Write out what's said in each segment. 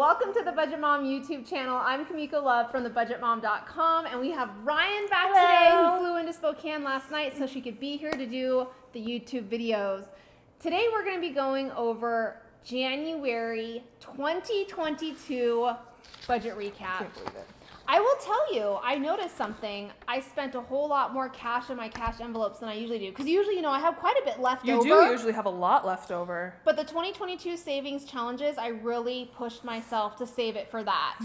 Welcome to the Budget Mom YouTube channel. I'm Miko Love from thebudgetmom.com, and we have Ryen back today, who flew into Spokane last night so she could be here to do the YouTube videos. Today we're going to be going over January 2022 budget recap. I can't believe it. I will tell you, I noticed something. I spent a whole lot more cash in my cash envelopes than I usually do. Because usually, I have quite a bit left over. You do usually have a lot left over. But the 2022 savings challenges, I really pushed myself to save it for that.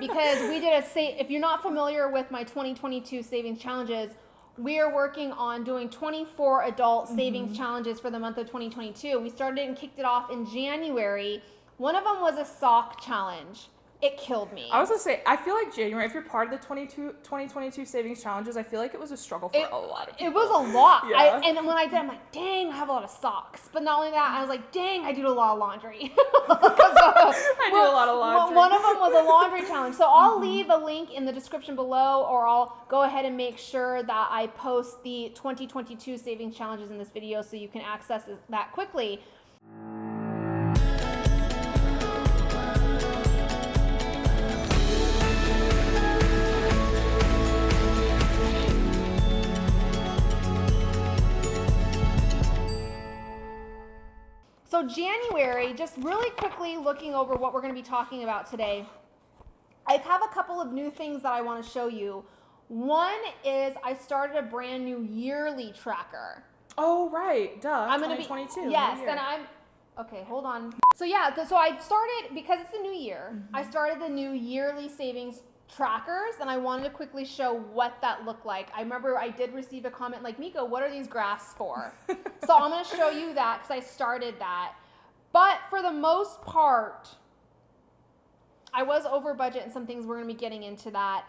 Because we did if you're not familiar with my 2022 savings challenges, we are working on doing 24 adult savings challenges for the month of 2022. We started and kicked it off in January. One of them was a sock challenge. It killed me. I was going to say, I feel like January, if you're part of the 2022 savings challenges, I feel like it was a struggle for a lot of people. It was a lot. Yeah. And when I did, I'm like, dang, I have a lot of socks. But not only that, I was like, dang, I do a lot of laundry. I do a lot of laundry. One of them was a laundry challenge. So I'll leave a link in the description below, or I'll go ahead and make sure that I post the 2022 savings challenges in this video so you can access that quickly. So January, just really quickly looking over what we're going to be talking about today, I have a couple of new things that I want to show you. One is I started a brand new yearly tracker. Oh, right. Duh. I'm 2022. Yes, and okay, hold on. So yeah, so I started, because it's a new year, I started the new yearly savings trackers, and I wanted to quickly show what that looked like. I remember I did receive a comment like, Miko, what are these graphs for? So I'm going to show you that because I started that. But for the most part, I was over budget and some things we're going to be getting into that.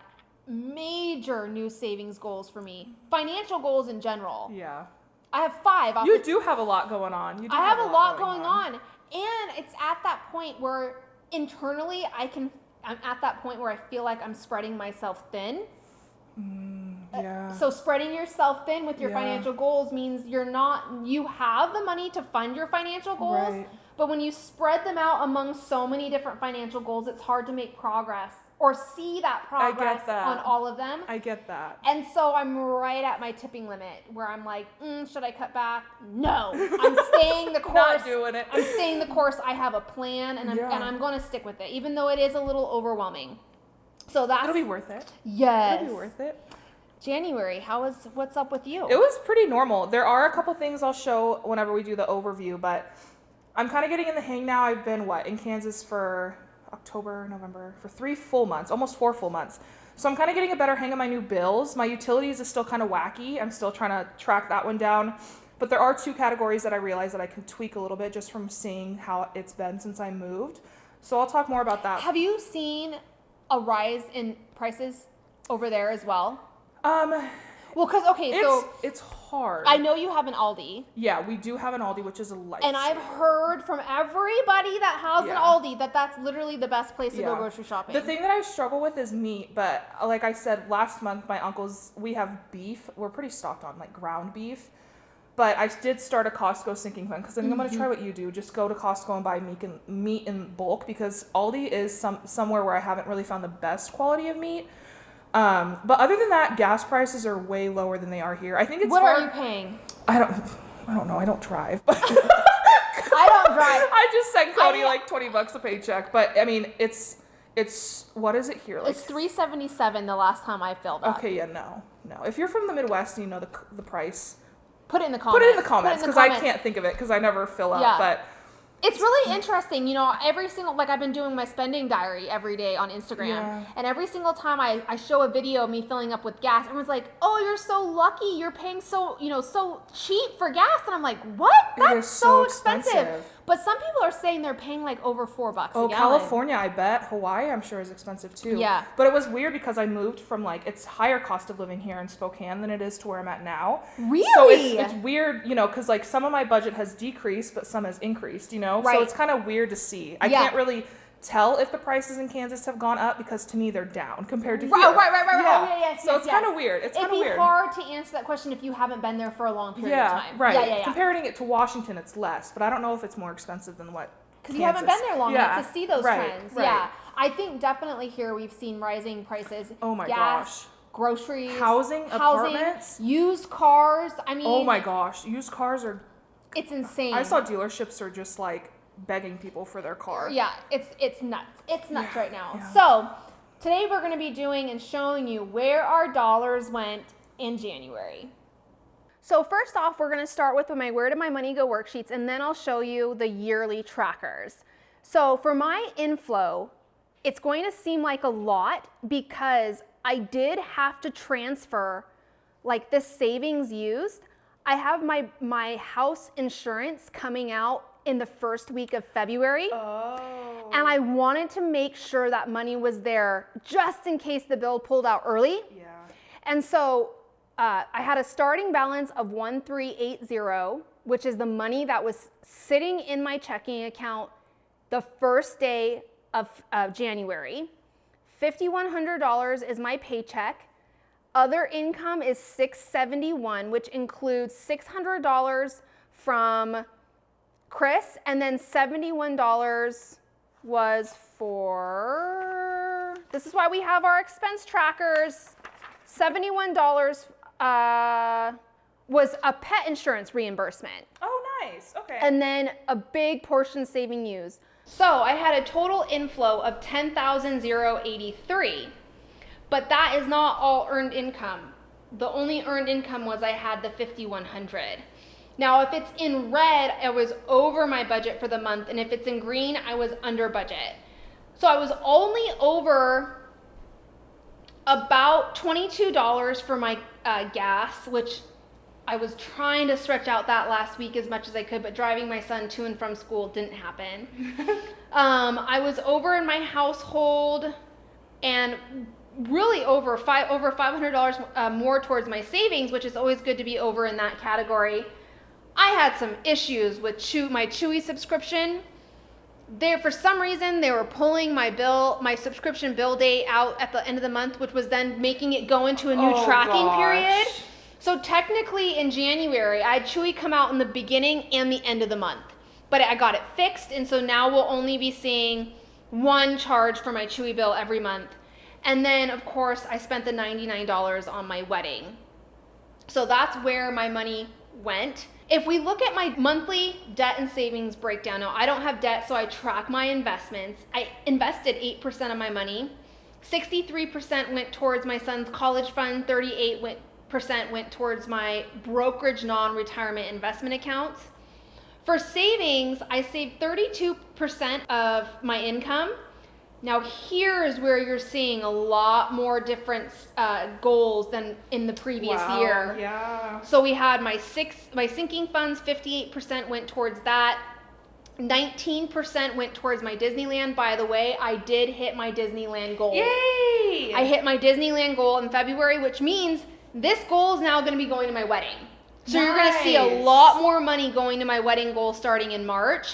Major new savings goals for me. Financial goals in general. Yeah. I have 5. You do have a lot going on. I have a lot going on. And it's at that point where internally I'm at that point where I feel like I'm spreading myself thin. Yeah. So spreading yourself thin with your financial goals means you have the money to fund your financial goals, Right. but when you spread them out among so many different financial goals, it's hard to make progress or see that progress on all of them. I get that. And so I'm right at my tipping limit where I'm like, should I cut back? No, I'm staying the course. Not doing it. I'm staying the course. I have a plan, and I'm going to stick with it, even though it is a little overwhelming. So It'll be worth it. Yes. It'll be worth it. January, what's up with you? It was pretty normal. There are a couple things I'll show whenever we do the overview, but I'm kind of getting in the hang now. I've been in Kansas for October, November, for 3 full months, almost 4 full months. So I'm kind of getting a better hang of my new bills. My utilities is still kind of wacky. I'm still trying to track that one down. But there are 2 categories that I realize that I can tweak a little bit just from seeing how it's been since I moved. So I'll talk more about that. Have you seen a rise in prices over there as well? Well, because, it's hard. I know you have an Aldi. Yeah, we do have an Aldi, which is a lifesaver. And I've heard from everybody that has an Aldi that that's literally the best place to go grocery shopping. The thing that I struggle with is meat, but like I said, last month, my uncles, we have beef. We're pretty stocked on, ground beef. But I did start a Costco sinking fund because I think I'm going to try what you do. Just go to Costco and buy meat in bulk, because Aldi is somewhere where I haven't really found the best quality of meat. But other than that, gas prices are way lower than they are here. I think it's What are you paying? I don't know. I don't drive. But I don't drive. I just sent Cody $20 a paycheck. But I mean, it's what is it here? It's $3.77 the last time I filled up. Okay, yeah, no. If you're from the Midwest and you know the price, put it in the comments. Put it in the comments, because I can't think of it because I never fill up. Yeah. But it's really interesting, every single, I've been doing my spending diary every day on Instagram, and every single time I show a video of me filling up with gas, everyone's like, oh, you're so lucky, you're paying so cheap for gas, and I'm like, what? That's so expensive. But some people are saying they're paying over $4 a gallon. California, I bet. Hawaii, I'm sure, is expensive too. Yeah. But it was weird because I moved from it's higher cost of living here in Spokane than it is to where I'm at now. Really? So it's weird, because some of my budget has decreased, but some has increased, Right. So it's kind of weird to see. I can't really tell if the prices in Kansas have gone up because to me they're down compared to here. Right. Yeah. Oh, so it's kind of weird. It's kind of weird. It'd be hard to answer that question if you haven't been there for a long period of time. Right. Yeah. Comparing it to Washington, it's less, but I don't know if it's more expensive than what because you haven't been there long enough to see those trends. Right. Yeah. I think definitely here we've seen rising prices. Oh my gas, gosh. Groceries, housing, apartments, used cars. I mean, oh my gosh, used cars are. It's insane. I saw dealerships are just like begging people for their car. Yeah, it's nuts. It's nuts right now. Yeah. So today we're going to be doing and showing you where our dollars went in January. So first off, we're going to start with my Where Did My Money Go worksheets, and then I'll show you the yearly trackers. So for my inflow, it's going to seem like a lot because I did have to transfer like this savings used. I have my house insurance coming out in the first week of February. Oh. And I wanted to make sure that money was there just in case the bill pulled out early. Yeah. And so I had a starting balance of 1380, which is the money that was sitting in my checking account the first day of January. $5,100 is my paycheck. Other income is $671, which includes $600 from Chris, and then $71 was for, this is why we have our expense trackers. $71 was a pet insurance reimbursement. Oh, nice. Okay. And then a big portion saving used. So I had a total inflow of $10,083, but that is not all earned income. The only earned income was I had the $5,100. Now, if it's in red, I was over my budget for the month, and if it's in green, I was under budget. So I was only over about $22 for my gas, which I was trying to stretch out that last week as much as I could, but driving my son to and from school didn't happen. I was over in my household and really over $500 more towards my savings, which is always good to be over in that category. I had some issues with my Chewy subscription. For some reason, they were pulling my subscription bill date out at the end of the month, which was then making it go into a new tracking period. So technically in January, I had Chewy come out in the beginning and the end of the month, but I got it fixed. And so now we'll only be seeing one charge for my Chewy bill every month. And then of course I spent the $99 on my wedding. So that's where my money went. If we look at my monthly debt and savings breakdown, now I don't have debt, so I track my investments. I invested 8% of my money. 63% went towards my son's college fund, 38% went towards my brokerage non-retirement investment accounts. For savings, I saved 32% of my income. Now here's where you're seeing a lot more different goals than in the previous year. Yeah. So we had my sinking funds, 58% went towards that. 19% went towards my Disneyland. By the way, I did hit my Disneyland goal. Yay! I hit my Disneyland goal in February, which means this goal is now going to be going to my wedding. So You're going to see a lot more money going to my wedding goal starting in March.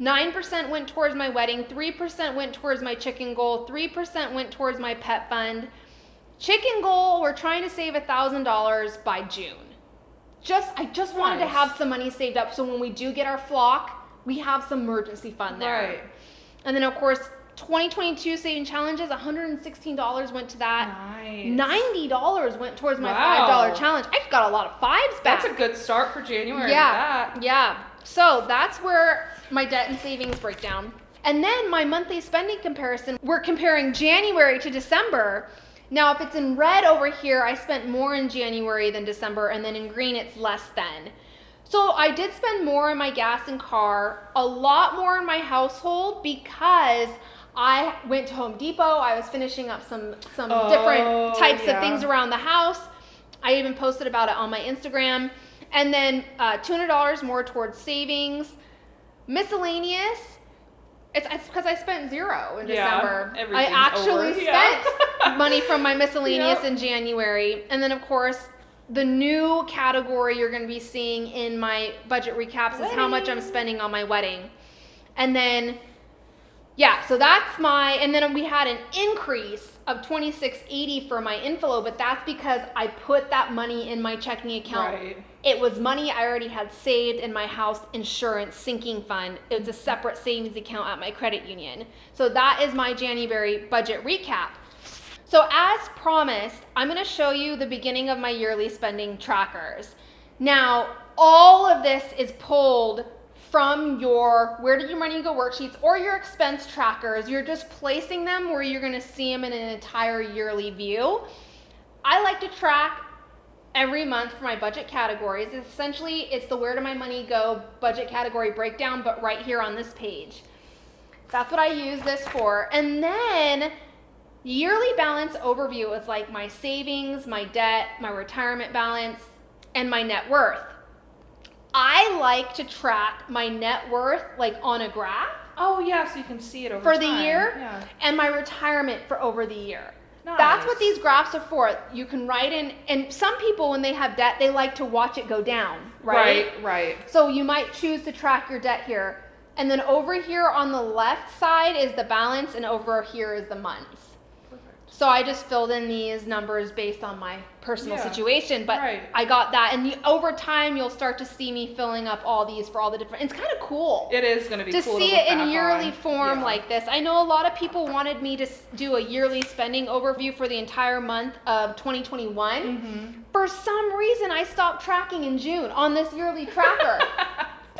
9% went towards my wedding, 3% went towards my chicken goal, 3% went towards my pet fund. Chicken goal, we're trying to save $1,000 by June. I just wanted to have some money saved up so when we do get our flock, we have some emergency fund there. Right. And then of course, 2022 saving challenges, $116 went to that. Nice. $90 went towards my $5 challenge. I got a lot of fives back. That's a good start for January. Yeah. So that's where my debt and savings breakdown. And then my monthly spending comparison, we're comparing January to December. Now, if it's in red over here, I spent more in January than December, and then in green, it's less than. So I did spend more on my gas and car, a lot more in my household because I went to Home Depot. I was finishing up some different types of things around the house. I even posted about it on my Instagram. And then $200 more towards savings. Miscellaneous, it's because I spent $0 in December. I actually spent money from my miscellaneous in January. And then of course, the new category you're going to be seeing in my budget recaps is how much I'm spending on my wedding. And then, so that's and then we had an increase of $26.80 for my inflow, but that's because I put that money in my checking account It was money I already had saved in my house insurance sinking fund. It was a separate savings account at my credit union. So that is my January budget recap. So as promised, I'm going to show you the beginning of my yearly spending trackers. Now, all of this is pulled from your Where Did Your Money Go worksheets or your expense trackers. You're just placing them where you're going to see them in an entire yearly view. I like to track every month for my budget categories. Essentially, it's the Where Did My Money Go budget category breakdown, but right here on this page. That's what I use this for. And then yearly balance overview is like my savings, my debt, my retirement balance, and my net worth. I like to track my net worth like on a graph. Oh yeah, so you can see it over for time. the year, yeah. And my retirement for over the year. Nice. That's what these graphs are for. You can write in, and some people when they have debt, they like to watch it go down, right? Right. So you might choose to track your debt here. And then over here on the left side is the balance, and over here is the months. So I just filled in these numbers based on my personal situation, but I got that. And over time, you'll start to see me filling up all these for all the different, it's kind of cool. It is going to be to cool see to look it in back yearly on. form like this. I know a lot of people wanted me to do a yearly spending overview for the entire month of 2021. Mm-hmm. For some reason, I stopped tracking in June on this yearly tracker.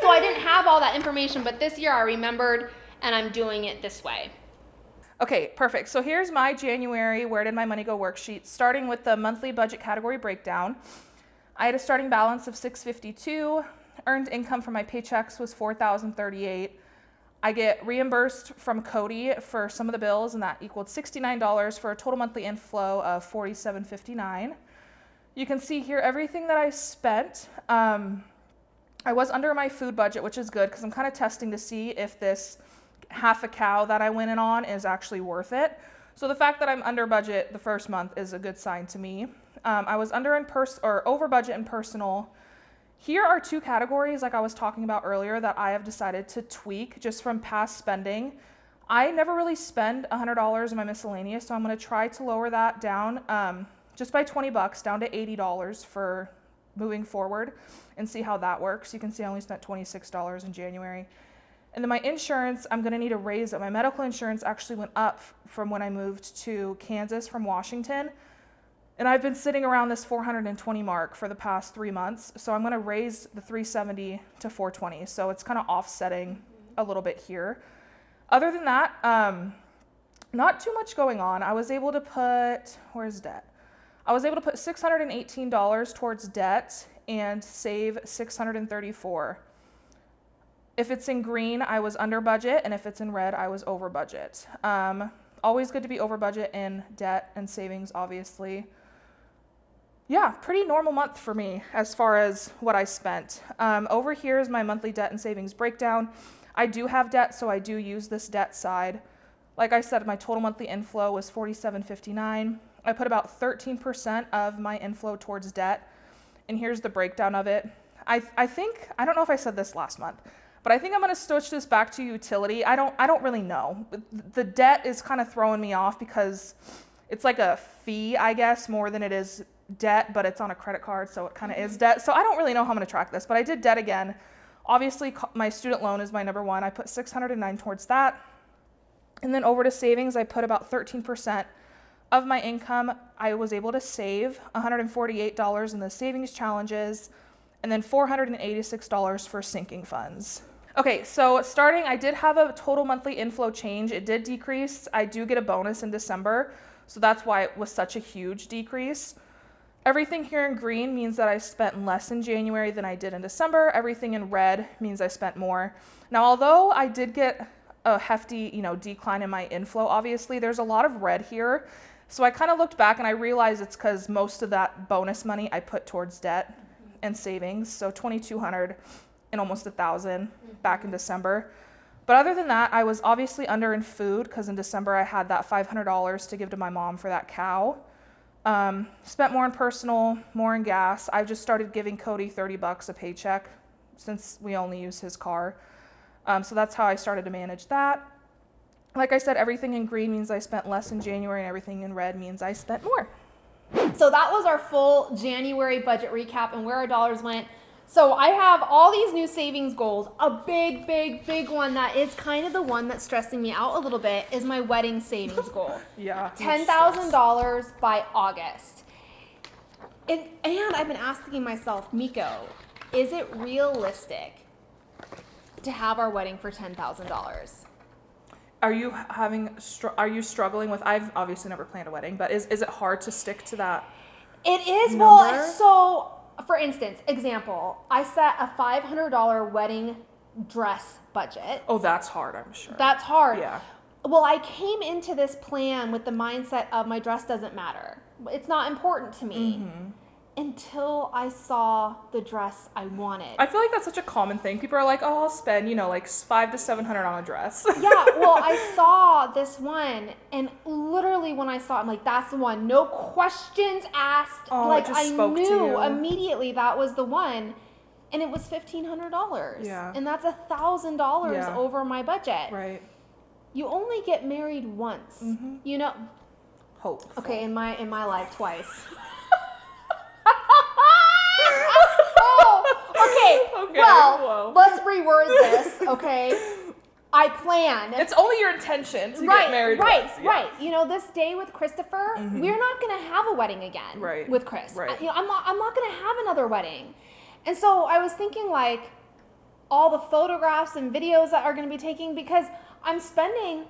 So I didn't have all that information, but this year I remembered, and I'm doing it this way. Okay, perfect. So here's my January Where Did My Money Go worksheet, starting with the monthly budget category breakdown. I had a starting balance of $652. Earned income from my paychecks was $4,038. I get reimbursed from Cody for some of the bills, and that equaled $69 for a total monthly inflow of $47.59. You can see here everything that I spent. I was under my food budget, which is good because I'm kind of testing to see if this half a cow that I went in on is actually worth it. So the fact that I'm under budget the first month is a good sign to me. I was over budget in personal. Here are two categories like I was talking about earlier that I have decided to tweak just from past spending. I never really spend $100 in my miscellaneous, so I'm going to try to lower that down just by $20 down to $80 for moving forward and see how that works. You can see I only spent $26 in January. And then my insurance, I'm going to need to raise it. My medical insurance actually went up from when I moved to Kansas from Washington. And I've been sitting around this 420 mark for the past 3 months. So I'm going to raise the 370 to 420. So it's kind of offsetting a little bit here. Other than that, not too much going on. I was able to put, where's debt? I was able to put $618 towards debt and save $634. If it's in green, I was under budget, and if it's in red, I was over budget. Always good to be over budget in debt and savings, obviously. Yeah, pretty normal month for me as far as what I spent. Over here is my monthly debt and savings breakdown. I do have debt, so I do use this debt side. Like I said, my total monthly inflow was $47.59. I put about 13% of my inflow towards debt, and here's the breakdown of it. I don't know if I said this last month, but I think I'm going to switch this back to utility. I don't really know. The debt is kind of throwing me off because it's like a fee, I guess, more than it is debt, but it's on a credit card, so it kind of is debt. So I don't really know how I'm going to track this, but I did debt again. Obviously, my student loan is my number one. I put $609 towards that. And then over to savings, I put about 13% of my income. I was able to save $148 in the savings challenges, and then $486 for sinking funds. Okay, so starting, I did have a total monthly inflow change. It did decrease. I do get a bonus in December, so that's why it was such a huge decrease. Everything here in green means that I spent less in January than I did in December. Everything in red means I spent more. Now, although I did get a hefty, decline in my inflow, obviously, there's a lot of red here. So I kind of looked back and I realized it's because most of that bonus money I put towards debt and savings. So $2,200 and almost $1,000 back in December. But other than that, I was obviously under in food because in December I had that $500 to give to my mom for that cow. Spent more in personal, more in gas. I just started giving Cody $30 a paycheck since we only use his car. So that's how I started to manage that. Like I said, everything in green means I spent less in January, and everything in red means I spent more. So that was our full January budget recap and where our dollars went. So I have all these new savings goals. A big, big, big one that is kind of the one that's stressing me out a little bit is my wedding savings goal. Yeah. $10,000 by August. And I've been asking myself, Miko, is it realistic to have our wedding for $10,000? Are you struggling with, I've obviously never planned a wedding, but is it hard to stick to that? It is. Number? Well, so for instance, example, I set a $500 wedding dress budget. Oh, that's hard, I'm sure. That's hard. Yeah. Well, I came into this plan with the mindset of my dress doesn't matter. It's not important to me. Until I saw the dress I wanted. I feel like that's such a common thing. People are like, oh, I'll spend, like $500 to $700 on a dress. Yeah, well, I saw this one, and literally when I saw it, I'm like, that's the one. No questions asked. Oh, like, it just I spoke to knew you. Immediately that was the one. And it was $1,500. Yeah. And that's $1,000 over my budget. Right. You only get married once. Hope. Okay, in my life, twice. Okay, well, whoa. let's reword this, okay? I planned. It's only your intention to get married once. Yeah. Right. This day with Christopher, we're not going to have a wedding again with Chris. Right. I'm not going to have another wedding. And so I was thinking like all the photographs and videos that are going to be taking because I'm spending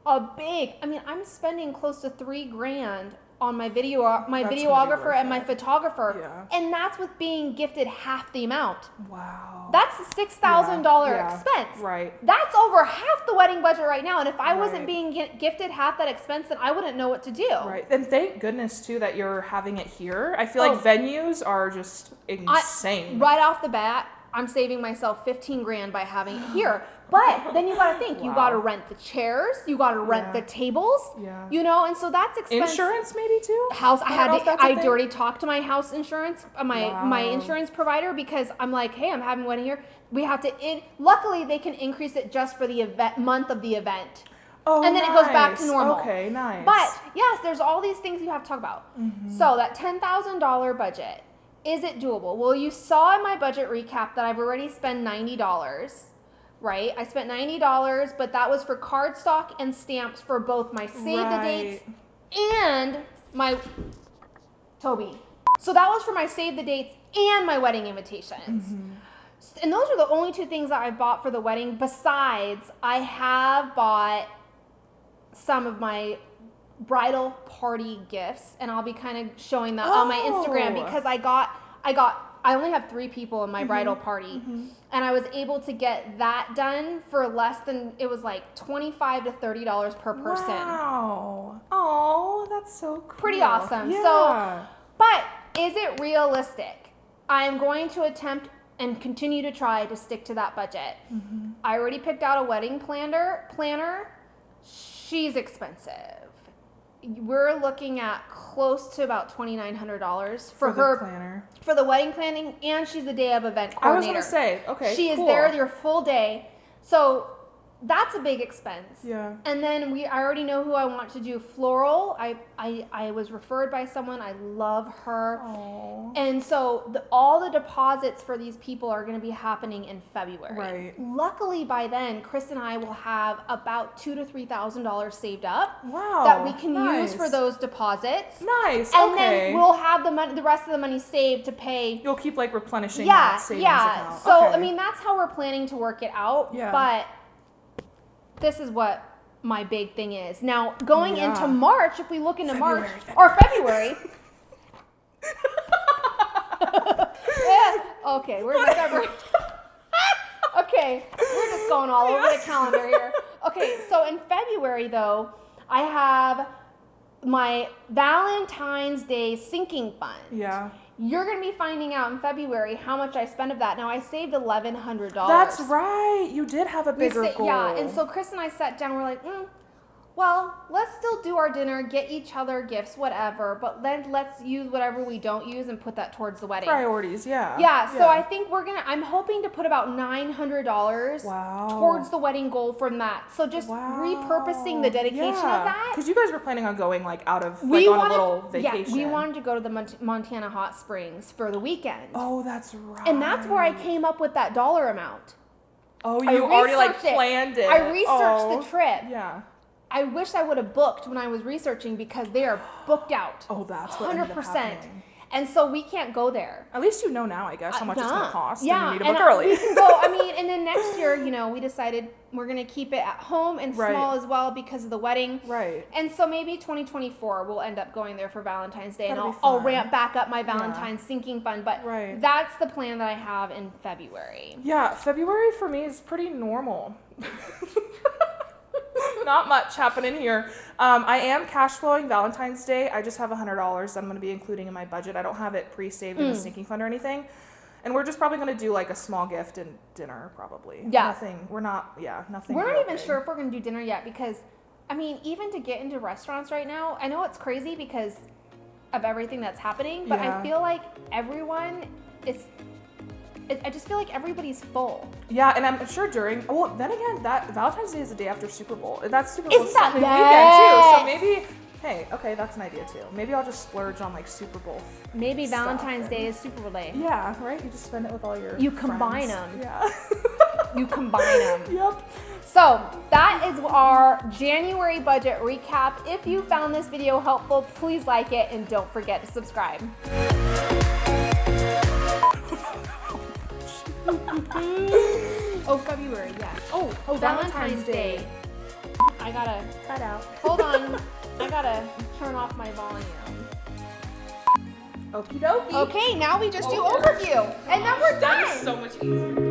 I'm spending close to $3,000 on my videographer and my photographer. Yeah. And that's with being gifted half the amount. Wow. That's a $6,000 expense. Right. That's over half the wedding budget right now. And if I wasn't being gifted half that expense, then I wouldn't know what to do. Right. And thank goodness too that you're having it here. I feel like venues are just insane. Right off the bat, I'm saving myself $15,000 by having it here. But then you got to think, you got to rent the chairs, you got to rent the tables, and so that's expensive. Insurance maybe too? I already talked to my house insurance, my insurance provider, because I'm like, hey, I'm having a wedding here. We have to, luckily they can increase it just for the month of the event. Oh, and then it goes back to normal. Okay, nice. But yes, there's all these things you have to talk about. So that $10,000 budget, is it doable? Well, you saw in my budget recap that I've already spent $90. Right? I spent $90, but that was for cardstock and stamps for both my save the dates and my Toby. So that was for my save the dates and my wedding invitations. And those are the only two things that I bought for the wedding. Besides, I have bought some of my bridal party gifts, and I'll be kind of showing that on my Instagram because I only have 3 people in my bridal party, and I was able to get that done for less than, it was like $25 to $30 per person. Wow. Oh, that's so cool. Pretty awesome. Yeah. So, but is it realistic? I'm going to attempt and continue to try to stick to that budget. I already picked out a wedding planner. She's expensive. We're looking at close to about $2,900 for her planner. For the wedding planning, and she's the day of event coordinator. I was going to say, okay, she is there your full day. So that's a big expense. Yeah. And then I already know who I want to do floral. I was referred by someone. I love her. Aww. And so all the deposits for these people are going to be happening in February. Right. Luckily, by then, Chris and I will have about $2,000 to $3,000 saved up. Wow. That we can use for those deposits. Nice. And then we'll have the rest of the money saved to pay. You'll keep like replenishing that savings account. So okay. I mean, that's how we're planning to work it out. Yeah. But this is what my big thing is. Now, going into March, if we look into February. Okay, we're in February. Okay, we're just going all over the calendar here. Okay, so in February, though, I have my Valentine's Day sinking fund. Yeah. You're going to be finding out in February how much I spent of that. Now, I saved $1,100. That's right. You did have a bigger goal. Yeah, and so Chris and I sat down. We're like, well, let's still do our dinner, get each other gifts, whatever, but then let's use whatever we don't use and put that towards the wedding. Priorities, yeah. Yeah, so I think I'm hoping to put about $900 towards the wedding goal from that. So just repurposing the dedication of that. Because you guys were planning on going like out of, on a little vacation. Yeah, we wanted to go to the Montana hot springs for the weekend. Oh, that's right. And that's where I came up with that dollar amount. Oh, you already like planned it. I researched the trip. Yeah. I wish I would have booked when I was researching because they are booked out. Oh, that's what ended up happening. And so we can't go there. At least you know now, I guess, how much it's going to cost. Yeah, and you need to book early. We can go. I mean, and then next year, we decided we're going to keep it at home and small as well because of the wedding. Right. And so maybe 2024 we'll end up going there for Valentine's Day, and I'll ramp back up my Valentine's sinking fund. But that's the plan that I have in February. Yeah, February for me is pretty normal. Not much happening here. I am cash flowing Valentine's Day. I just have $100 that I'm going to be including in my budget. I don't have it pre-saved in a sinking fund or anything. And we're just probably going to do like a small gift and dinner probably. Yeah. Nothing. We're not even sure if we're going to do dinner yet because, I mean, even to get into restaurants right now, I know it's crazy because of everything that's happening, but I feel like I just feel like everybody's full. Yeah, and I'm sure then again, that Valentine's Day is the day after Super Bowl. That's Super Bowl weekend too. So maybe, that's an idea too. Maybe I'll just splurge on like Super Bowl. Maybe Valentine's Day is Super Bowl day. Yeah, right? You just spend it with all your You combine friends. them. Yeah. You combine them. Yep. So that is our January budget recap. If you found this video helpful, please like it and don't forget to subscribe. February, yes. Oh, Valentine's Day. I gotta cut out. Hold on. I gotta turn off my volume. Okie dokie. Okay, now we just do overview. And then we're done. That is so much easier.